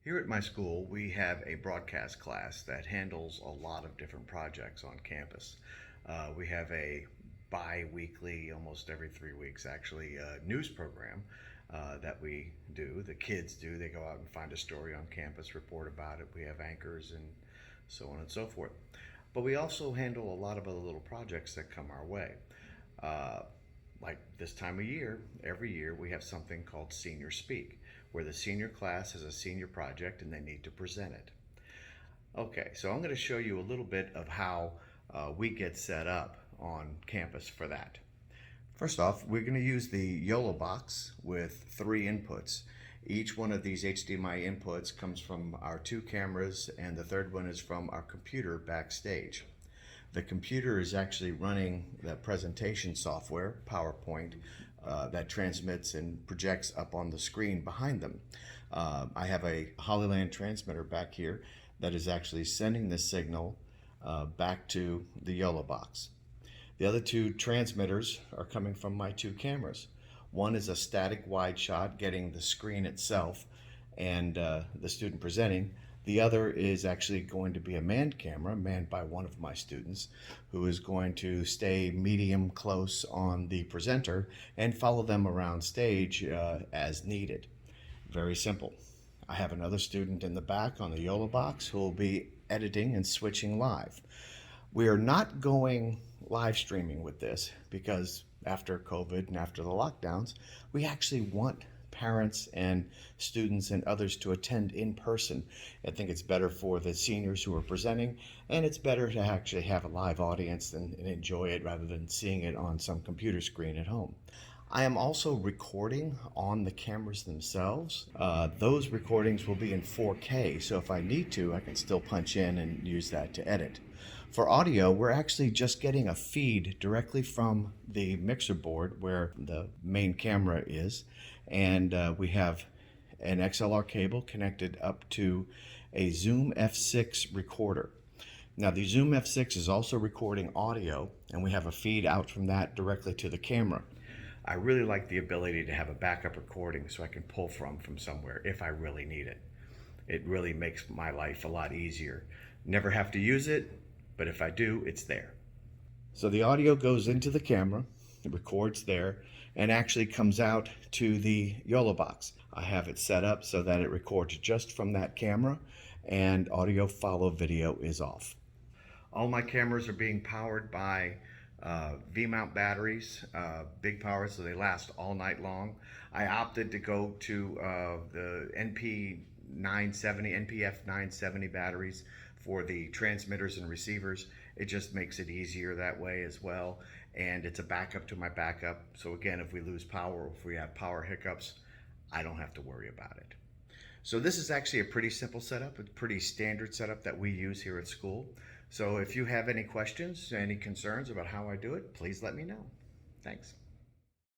Here at my school, we have a broadcast class that handles a lot of different projects on campus. We have a bi-weekly, almost every 3 weeks actually, news program that we do. The kids do. They go out and find a story on campus, report about it. We have anchors and so on and so forth. But we also handle a lot of other little projects that come our way. Uh, like this time of year, every year we have something called Senior Speak, where the senior class has a senior project and they need to present it. Okay, so I'm going to show you a little bit of how we get set up on campus for that. First off, we're going to use the Yolobox with 3 inputs. Each one of these HDMI inputs comes from our 2 cameras, and the third one is from our computer backstage. The computer is actually running the presentation software, PowerPoint, that transmits and projects up on the screen behind them. I have a Hollyland transmitter back here that is actually sending the signal back to the Yolobox. The other 2 transmitters are coming from my 2 cameras. One is a static wide shot getting the screen itself and the student presenting. The other is actually going to be a manned camera, manned by one of my students, who is going to stay medium close on the presenter and follow them around stage as needed. Very simple. I have another student in the back on the Yolobox who will be editing and switching live. We are not going live streaming with this because after COVID and after the lockdowns, we actually want parents and students and others to attend in person. I think it's better for the seniors who are presenting, and it's better to actually have a live audience and enjoy it rather than seeing it on some computer screen at home. I am also recording on the cameras themselves. Those recordings will be in 4K, so if I need to, I can still punch in and use that to edit. For audio, we're actually just getting a feed directly from the mixer board where the main camera is, and we have an XLR cable connected up to a Zoom F6 recorder. Now the Zoom F6 is also recording audio, and we have a feed out from that directly to the camera. I really like the ability to have a backup recording so I can pull from somewhere if I really need it. It really makes my life a lot easier. Never have to use it, but if I do, it's there. So the audio goes into the camera, it records there, and actually comes out to the Yolobox. I have it set up so that it records just from that camera, and audio follow video is off. All my cameras are being powered by V-mount batteries, big power, so they last all night long. I opted to go to the NPF 970 batteries for the transmitters and receivers. It just makes it easier that way as well, and it's a backup to my backup. So again, if we lose power, if we have power hiccups, I don't have to worry about it. So this is actually a pretty simple setup, a pretty standard setup that we use here at school. So if you have any questions, any concerns about how I do it, please let me know. Thanks.